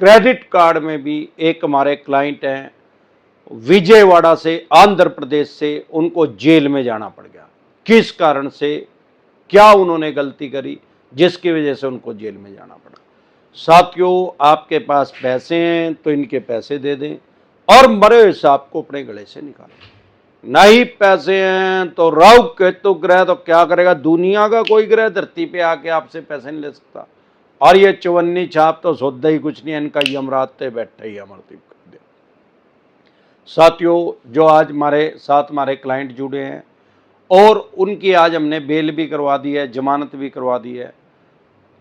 Credit card में भी एक हमारे क्लाइंट हैं विजयवाड़ा से, आंध्र प्रदेश से, उनको जेल में जाना पड़ गया। किस कारण से, क्या उन्होंने गलती करी जिसकी वजह से उनको जेल में जाना पड़ा। साथियों, आपके पास पैसे हैं तो इनके पैसे दे दें और मरे हुए सांप को अपने गले से निकालें। नहीं पैसे हैं तो राहु केतु ग्रह तो क्या करेगा, दुनिया का कोई ग्रह धरती पे आके आपसे पैसे नहीं ले सकता। और ये चवन्नी छाप तो सौदा ही कुछ नहीं है, इनका यमराज पे बैठा ही अमरदीप कर दिया। साथियों, जो आज हमारे साथ हमारे क्लाइंट जुड़े हैं और उनकी आज हमने बेल भी करवा दी है, जमानत भी करवा दी है।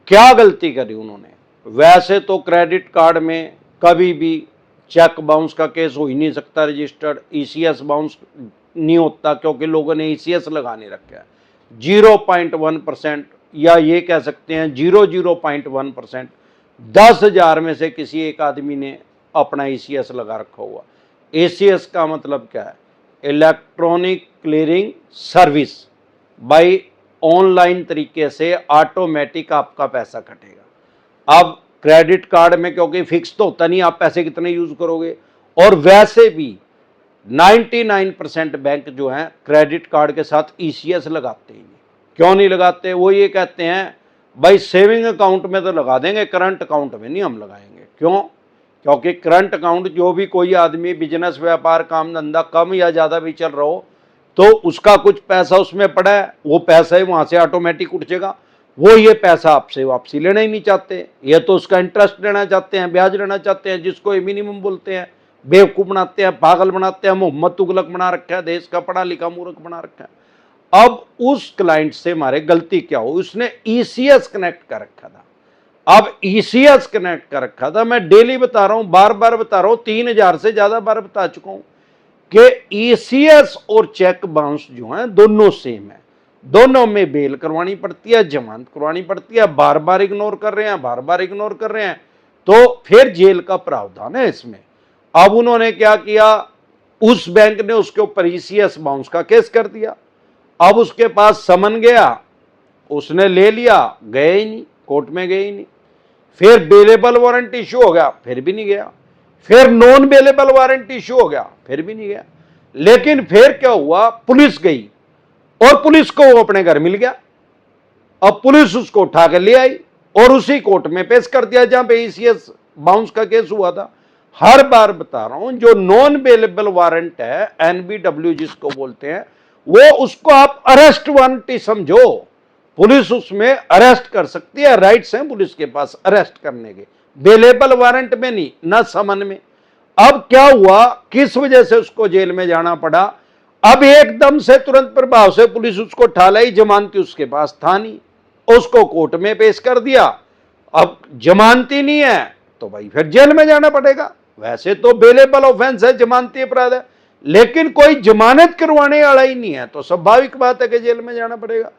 क्या गलती करी उन्होंने? वैसे तो क्रेडिट कार्ड में कभी भी चेक बाउंस का केस हो ही नहीं सकता रजिस्टर्ड, ईसीएस बाउंस नहीं होता क्योंकि लोगों ने ईसीएस लगा नहीं रखा है। 0.1% या ये कह सकते हैं 0.1%, 10,000 में से किसी एक आदमी ने अपना ईसीएस लगा रखा हुआ। ईसीएस का मतलब क्या है? Electronic clearing service. By online तरीके से ऑटोमेटिक आपका पैसा कटेगा। अब क्रेडिट कार्ड में क्योंकि फिक्स तो होता नहीं आप पैसे कितने यूज करोगे, और वैसे भी 99% बैंक जो हैं क्रेडिट कार्ड के साथ ईसीएस लगाते ही नहीं। क्यों नहीं लगाते? वो ये कहते हैं भाई सेविंग अकाउंट में तो लगा देंगे, करंट अकाउंट में नहीं हम लगाएंगे। क्यों? क्योंकि करंट अकाउंट जो भी कोई आदमी बिजनेस व्यापार काम धंधा कम या ज़्यादा भी चल रहा हो तो उसका कुछ पैसा उसमें पड़ा है, वो पैसा ही वहाँ से ऑटोमेटिक उठ जाएगा। वो ये पैसा आपसे वापसी लेना ही नहीं चाहते, ये तो उसका इंटरेस्ट लेना चाहते हैं, ब्याज लेना चाहते हैं, जिसको ये मिनिमम बोलते हैं। बेवकूफ़ बनाते हैं, पागल बनाते हैं, मोहम्मद तुगलक बना रखा है, देश का पढ़ा लिखा मूर्ख बना रखा है। अब उस क्लाइंट से हमारे गलती क्या हो, उसने ईसीएस कनेक्ट कर रखा था। अब ईसीएस कनेक्ट कर रखा था, मैं डेली बता रहा हूं, बार बार बता रहा हूं, 3,000 से ज्यादा बार बता चुका हूं कि ईसीएस और चेक बाउंस जो है दोनों सेम है। दोनों में बेल करवानी पड़ती है, जमानत करवानी पड़ती है। बार बार इग्नोर कर रहे हैं, बार बार इग्नोर कर रहे हैं तो फिर जेल का प्रावधान है इसमें। अब उन्होंने क्या किया, उस बैंक ने उसके ऊपर ईसीएस बाउंस का केस कर दिया। अब उसके पास समन गया, उसने ले लिया, गए ही नहीं, कोर्ट में गए ही नहीं। फिर बेलेबल वारंट इशू हो गया, फिर भी नहीं गया। फिर नॉन बेलेबल वारंट इशू हो गया, फिर भी नहीं गया। लेकिन फिर क्या हुआ, पुलिस गई और पुलिस को वो अपने घर मिल गया। अब पुलिस उसको उठा कर ले आई और उसी कोर्ट में पेश कर दिया जहां पे ईसीएस बाउंस का केस हुआ था। हर बार बता रहा हूं, जो नॉन बेलेबल वारंट है, एनबीडब्ल्यू जिसको बोलते हैं, वो उसको आप अरेस्ट वारंट ही समझो। पुलिस उसमें अरेस्ट कर सकती है, राइट्स हैं पुलिस के पास अरेस्ट करने के, बेलेबल वारंट में नहीं, ना समन में। अब क्या हुआ, किस वजह से उसको जेल में जाना पड़ा? अब एकदम से तुरंत प्रभाव से पुलिस उसको उठा लाई, जमानती उसके पास था नहीं, उसको कोर्ट में पेश कर दिया। अब जमानती नहीं है तो भाई फिर जेल में जाना पड़ेगा। वैसे तो बेलेबल ऑफेंस है, जमानती अपराध है, लेकिन कोई जमानत करवाने वाला ही नहीं है तो स्वाभाविक बात है कि जेल में जाना पड़ेगा।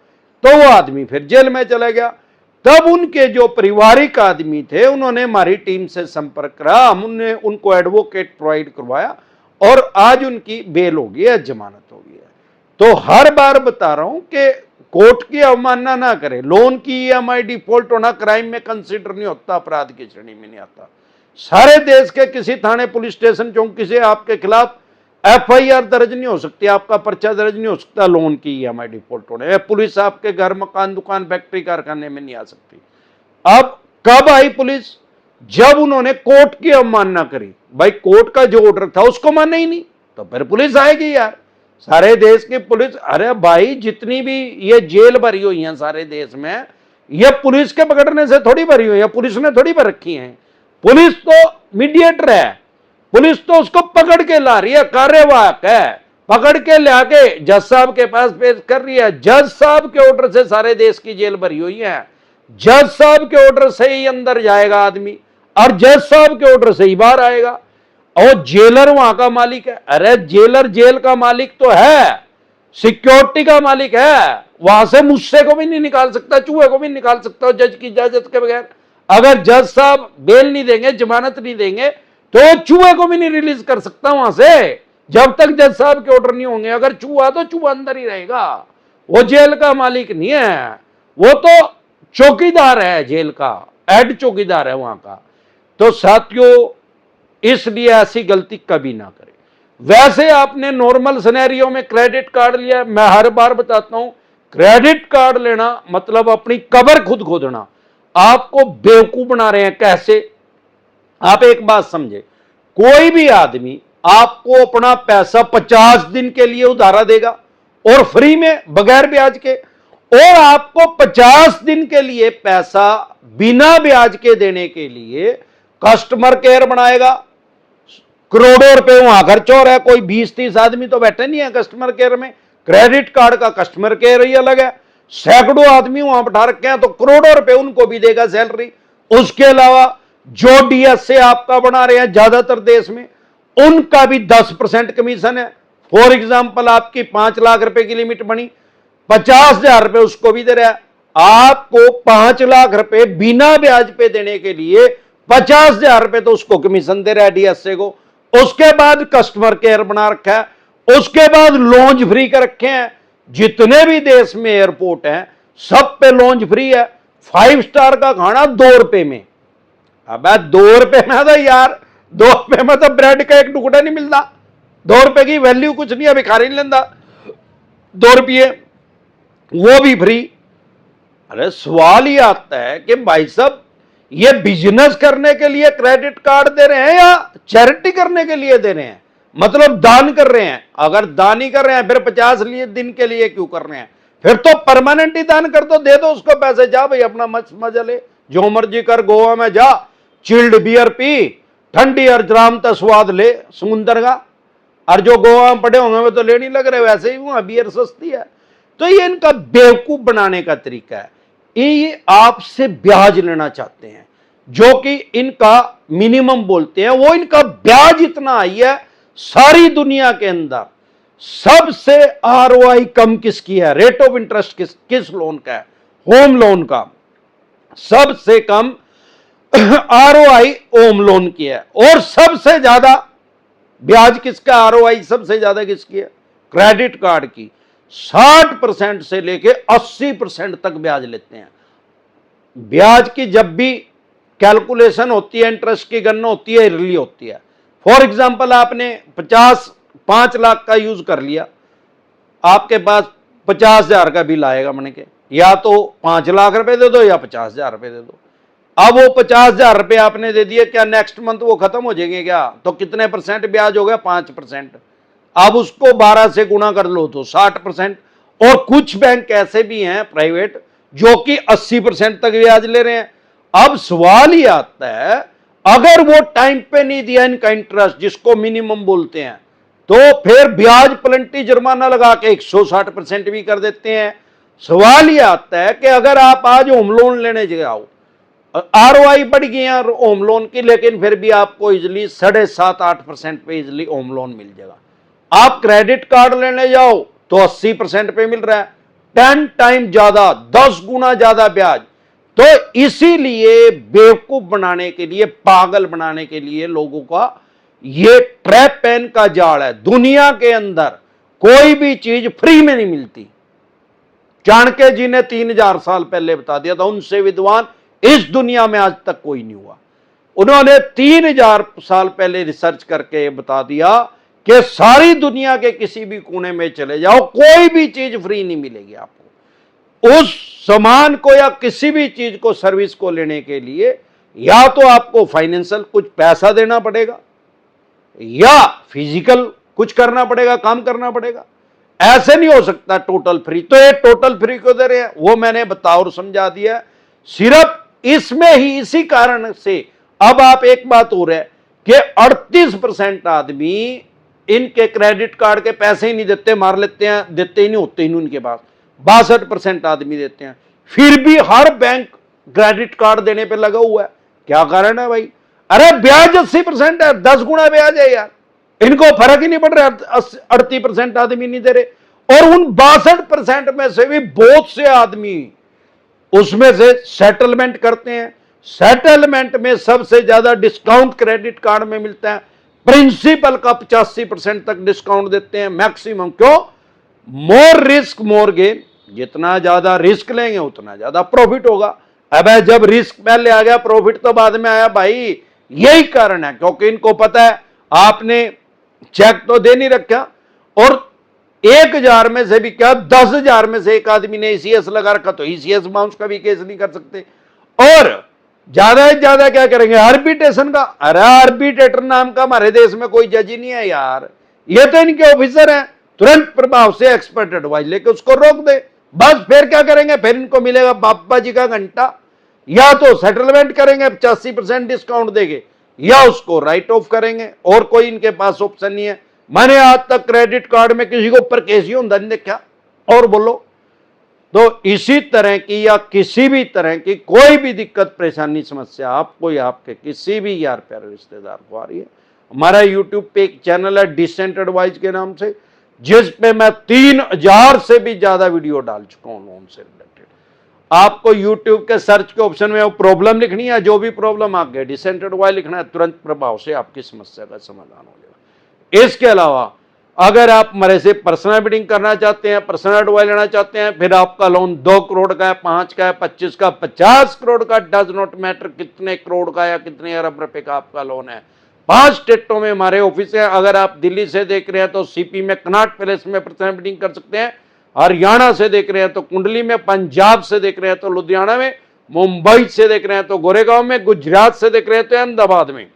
तो वो आदमी फिर जेल में चला गया। तब उनके जो पारिवारिक आदमी थे उन्होंने हमारी टीम से संपर्क करा, हमने उनको एडवोकेट प्रोवाइड करवाया और आज उनकी बेल हो गई है, जमानत हो गई है। तो हर बार बता रहा हूं कि कोर्ट की अवमानना ना करें। लोन की ईएमआई डिफॉल्ट होना क्राइम में कंसीडर नहीं होता, अपराध की श्रेणी में नहीं आता। सारे देश के किसी थाने पुलिस स्टेशन चौकी से आपके खिलाफ एफआईआर दर्ज नहीं हो सकती, आपका पर्चा दर्ज नहीं हो सकता लोन की ईएमआई डिफॉल्ट होने। पुलिस आपके घर, मकान, दुकान, फैक्ट्री, कारखाने में नहीं आ सकती। अब कब आई पुलिस? जब उन्होंने कोर्ट की अवमानना करी। भाई कोर्ट का जो ऑर्डर था उसको माना ही नहीं तो फिर पुलिस आएगी यार। सारे देश की पुलिस, अरे भाई जितनी भी ये जेल भरी हुई है सारे देश में, ये पुलिस के पकड़ने से थोड़ी भरी हुई है, पुलिस ने थोड़ी भर रखी है। पुलिस तो मीडिएटर है, पुलिस तो उसको पकड़ के ला रही है, कार्यवाहक है, पकड़ के लाके जज साहब के पास पेश कर रही है। जज साहब के ऑर्डर से सारे देश की जेल भरी हुई है। जज साहब के ऑर्डर से ही अंदर जाएगा आदमी और जज साहब के ऑर्डर से ही बाहर आएगा। और जेलर वहां का मालिक है। अरे जेलर जेल का मालिक तो है, सिक्योरिटी का मालिक है, वहां से मुझसे को भी नहीं निकाल सकता, चूहे को भी निकाल सकता हो जज की इजाजत के बगैर। अगर जज साहब बेल नहीं देंगे, जमानत नहीं देंगे तो चूहे को भी नहीं रिलीज कर सकता वहां से, जब तक जज साहब के ऑर्डर नहीं होंगे। अगर चूहा तो चूहा अंदर ही रहेगा, वो जेल का मालिक नहीं है, वो तो चौकीदार है, जेल का हेड चौकीदार है वहां का। तो साथियों, इसलिए ऐसी गलती कभी ना करें। वैसे आपने नॉर्मल सिनेरियो में क्रेडिट कार्ड लिया, मैं हर बार बताता हूं, क्रेडिट कार्ड लेना मतलब अपनी कब्र खुद खोदना। आपको बेवकूफ बना रहे हैं। कैसे? आप एक बात समझे, कोई भी आदमी आपको अपना पैसा 50 दिन के लिए उधारा देगा और फ्री में, बगैर ब्याज के, और आपको 50 दिन के लिए पैसा बिना ब्याज के देने के लिए कस्टमर केयर बनाएगा। करोड़ों रुपए वहां खर्च हो रहा है, कोई 20-30 आदमी तो बैठे नहीं है कस्टमर केयर में। क्रेडिट कार्ड का कस्टमर केयर ही अलग है, सैकड़ों आदमी वहां बैठा रखे हैं, तो करोड़ों रुपए उनको भी देगा सैलरी। उसके अलावा जो डीएसए आपका बना रहे हैं ज्यादातर देश में, उनका भी 10% कमीशन है। फॉर एग्जाम्पल, आपकी 5 लाख रुपए की लिमिट बनी, 50,000 रुपए उसको भी दे रहा है। आपको 5 लाख रुपए बिना ब्याज पे देने के लिए 50,000 रुपए तो उसको कमीशन दे रहा है डीएसए को। उसके बाद कस्टमर केयर बना रखा है, उसके बाद लॉन्च फ्री कर रखे हैं। जितने भी देश में एयरपोर्ट हैं सब पे लॉन्च फ्री है। 5 स्टार का खाना 2 रुपए में। अब 2 रुपए में तो यार, 2 रुपए में तो ब्रेड का एक टुकड़ा नहीं मिलता। 2 रुपए की वैल्यू कुछ नहीं है, भिखारी नहीं लेता 2 रुपये, वो भी फ्री। अरे सवाल ही आता है कि भाई साहब, ये बिजनेस करने के लिए क्रेडिट कार्ड दे रहे हैं या चैरिटी करने के लिए दे रहे हैं? मतलब दान कर रहे हैं। अगर दान ही कर रहे हैं फिर 50 दिन के लिए क्यों कर रहे हैं? फिर तो परमानेंट ही दान कर दो, दे दो उसको पैसे, जा भाई अपना मजा ले, जो मर्जी कर, गोवा में जा, चिल्ड बियर पी, ठंडी और जाम का स्वाद ले समुंदर का। और जो गोवा में पड़े होंगे वो तो ले नहीं लग रहे, वैसे ही वहां बियर सस्ती है। तो ये इनका बेवकूफ बनाने का तरीका है। ये आपसे ब्याज लेना चाहते हैं, जो कि इनका मिनिमम बोलते हैं। वो इनका ब्याज इतना आई है, सारी दुनिया के अंदर सबसे आरओआई कम किसकी है? रेट ऑफ इंटरेस्ट किस लोन का है? होम लोन का सबसे कम आरओआई होम लोन की है। और सबसे ज्यादा ब्याज किसका, आरओआई सबसे ज्यादा किसकी है? क्रेडिट कार्ड की। 60% से लेके 80% तक ब्याज लेते हैं। ब्याज की जब भी कैलकुलेशन होती है, इंटरेस्ट की गणना होती है, ईयरली होती है। फॉर एग्जांपल, आपने 5 लाख का यूज कर लिया, आपके पास 50,000 का बिल आएगा, मैंने के या तो 5 लाख रुपए दे दो या 50,000 रुपए दे दो। अब वो 50,000 रुपए आपने दे दिए, क्या नेक्स्ट मंथ वो खत्म हो जाएंगे क्या? तो कितने परसेंट ब्याज हो गया? 5%। अब उसको 12 से गुणा कर लो तो 60%। और कुछ बैंक ऐसे भी हैं प्राइवेट जो कि 80% तक ब्याज ले रहे हैं। अब सवाल ही आता है, अगर वो टाइम पे नहीं दिया इनका इंटरेस्ट, जिसको मिनिमम बोलते हैं, तो फिर ब्याज प्लेंटी जुर्माना लगा के 160% भी कर देते हैं। सवाल ही आता है कि अगर आप आज होम लोन लेने जाओ, आरओआई बढ़ गई है होम लोन की, लेकिन फिर भी आपको इजिली 7.5-8% पे इजिली होम लोन मिल जाएगा। आप क्रेडिट कार्ड लेने जाओ तो 80% पे मिल रहा है, 10 टाइम ज्यादा, 10 गुना ज्यादा ब्याज। तो इसीलिए बेवकूफ बनाने के लिए, पागल बनाने के लिए लोगों का ये ट्रैप पेन का जाल है। दुनिया के अंदर कोई भी चीज फ्री में नहीं मिलती। चाणक्य जी ने 3000 साल पहले बता दिया था, उनसे विद्वान इस दुनिया में आज तक कोई नहीं हुआ। उन्होंने 3000 साल पहले रिसर्च करके बता दिया कि सारी दुनिया के किसी भी कोने में चले जाओ, कोई भी चीज फ्री नहीं मिलेगी आपको। उस सामान को या किसी भी चीज को, सर्विस को लेने के लिए या तो आपको फाइनेंशियल कुछ पैसा देना पड़ेगा या फिजिकल कुछ करना पड़ेगा, काम करना पड़ेगा। ऐसे नहीं हो सकता टोटल फ्री। तो ये टोटल फ्री क्यों दे रहे हैं वो मैंने बता और समझा दिया। सिर्फ इसमें ही, इसी कारण से अब आप एक बात हो रहा है कि 38% आदमी इनके क्रेडिट कार्ड के पैसे ही नहीं देते, मार लेते हैं, देते ही नहीं होते ही उनके पास। 62% आदमी देते हैं, फिर भी हर बैंक क्रेडिट कार्ड देने पे लगा हुआ है। क्या कारण है भाई? अरे ब्याज 80% है, 10 गुना ब्याज है यार, इनको फर्क ही नहीं पड़ रहा। 38% आदमी नहीं दे रहे। और उन 62% में से भी बहुत से आदमी उसमें से सेटलमेंट करते हैं। सेटलमेंट में सबसे ज्यादा डिस्काउंट क्रेडिट कार्ड में मिलता है। प्रिंसिपल का 85% तक डिस्काउंट देते हैं मैक्सिमम। क्यों? मोर रिस्क मोर गेन। जितना ज्यादा रिस्क लेंगे उतना ज्यादा प्रॉफिट होगा। अब जब रिस्क पहले आ गया, प्रॉफिट तो बाद में आया भाई। यही कारण है, क्योंकि इनको पता है आपने चेक तो दे नहीं रखा, और 1000 में से भी क्या 10,000 में से एक आदमी ने ईसीएस लगा रखा, तो ईसीएस बाउंस का भी केस नहीं कर सकते। और ज्यादा से ज्यादा क्या करेंगे, आर्बिट्रेशन का। अरे आर्बिट्रेटर नाम का हमारे देश में कोई जज ही नहीं है यार, ये तो इनके ऑफिसर हैं, तुरंत प्रभाव से एक्सपर्ट एडवाइस लेके उसको रोक दे, बस। फिर क्या करेंगे, फिर इनको मिलेगा बापा जी का घंटा, या तो सेटलमेंट करेंगे 85% डिस्काउंट देंगे, या उसको राइट ऑफ करेंगे, और कोई इनके पास ऑप्शन नहीं है। मैंने आज तक क्रेडिट कार्ड में किसी को ऊपर केस ही होता नहीं देखा। और बोलो, तो इसी तरह की या किसी भी तरह की कोई भी दिक्कत परेशानी समस्या आपको या आपके किसी भी यार प्यारे रिश्तेदार को आ रही है, हमारा यूट्यूब पे एक चैनल है डिसेंट एडवाइस के नाम से, जिस पे मैं 3000 से भी ज्यादा वीडियो डाल चुका हूं लोन से रिलेटेड। आपको यूट्यूब के सर्च के ऑप्शन में वो प्रॉब्लम लिखनी है, जो भी प्रॉब्लम आ गई डिसेंट एडवाइस लिखना है, तुरंत प्रभाव से आपकी समस्या का समाधान हो जाएगा। इसके अलावा अगर आप हमारे से पर्सनल मीटिंग करना चाहते हैं, पर्सनल एडवाइस लेना चाहते हैं, फिर आपका लोन 2 करोड़ का है, 5 का है, 25 का, 50 करोड़ का, डज नॉट मैटर कितने करोड़ का या कितने अरब रुपए का आपका लोन है, 5 स्टेटों में हमारे ऑफिस है। अगर आप दिल्ली से देख रहे हैं तो सीपी में कनॉट पैलेस में पर्सनल मीटिंग कर सकते हैं, हरियाणा से देख रहे हैं तो कुंडली में, पंजाब से देख रहे हैं तो लुधियाना में, मुंबई से देख रहे हैं तो गोरेगांव में, गुजरात से देख रहे हैं तो अहमदाबाद में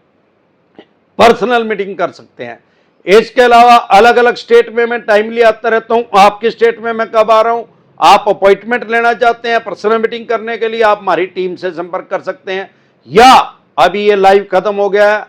पर्सनल मीटिंग कर सकते हैं। इसके अलावा अलग अलग स्टेट में मैं टाइमली आता रहता हूं, आपके स्टेट में मैं कब आ रहा हूं, आप अपॉइंटमेंट लेना चाहते हैं पर्सनल मीटिंग करने के लिए, आप हमारी टीम से संपर्क कर सकते हैं। या अभी ये लाइव खत्म हो गया है,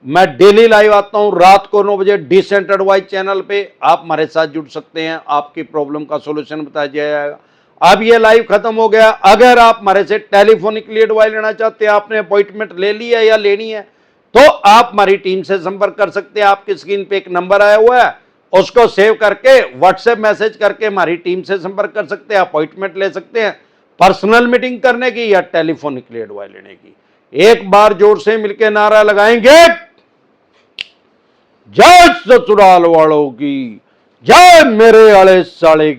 मैं डेली लाइव आता हूं रात को 9 बजे डिसेंट एडवाइस चैनल पे, आप हमारे साथ जुड़ सकते हैं, आपकी प्रॉब्लम का सोल्यूशन बताया जाएगा। अब ये लाइव खत्म हो गया, अगर आप हमारे से टेलीफोनिकली एडवाइस लेना चाहते हैं, आपने अपॉइंटमेंट ले लिया या लेनी है, तो आप हमारी टीम से संपर्क कर सकते हैं। आपकी स्क्रीन पे एक नंबर आया हुआ है, उसको सेव करके व्हाट्सएप मैसेज करके हमारी टीम से संपर्क कर सकते हैं, अपॉइंटमेंट ले सकते हैं पर्सनल मीटिंग करने की या टेलीफोनिकली एडवाइस लेने की। एक बार जोर से मिलकर नारा लगाएंगे, जय ससुराल वालों की, जय मेरे आले साले की।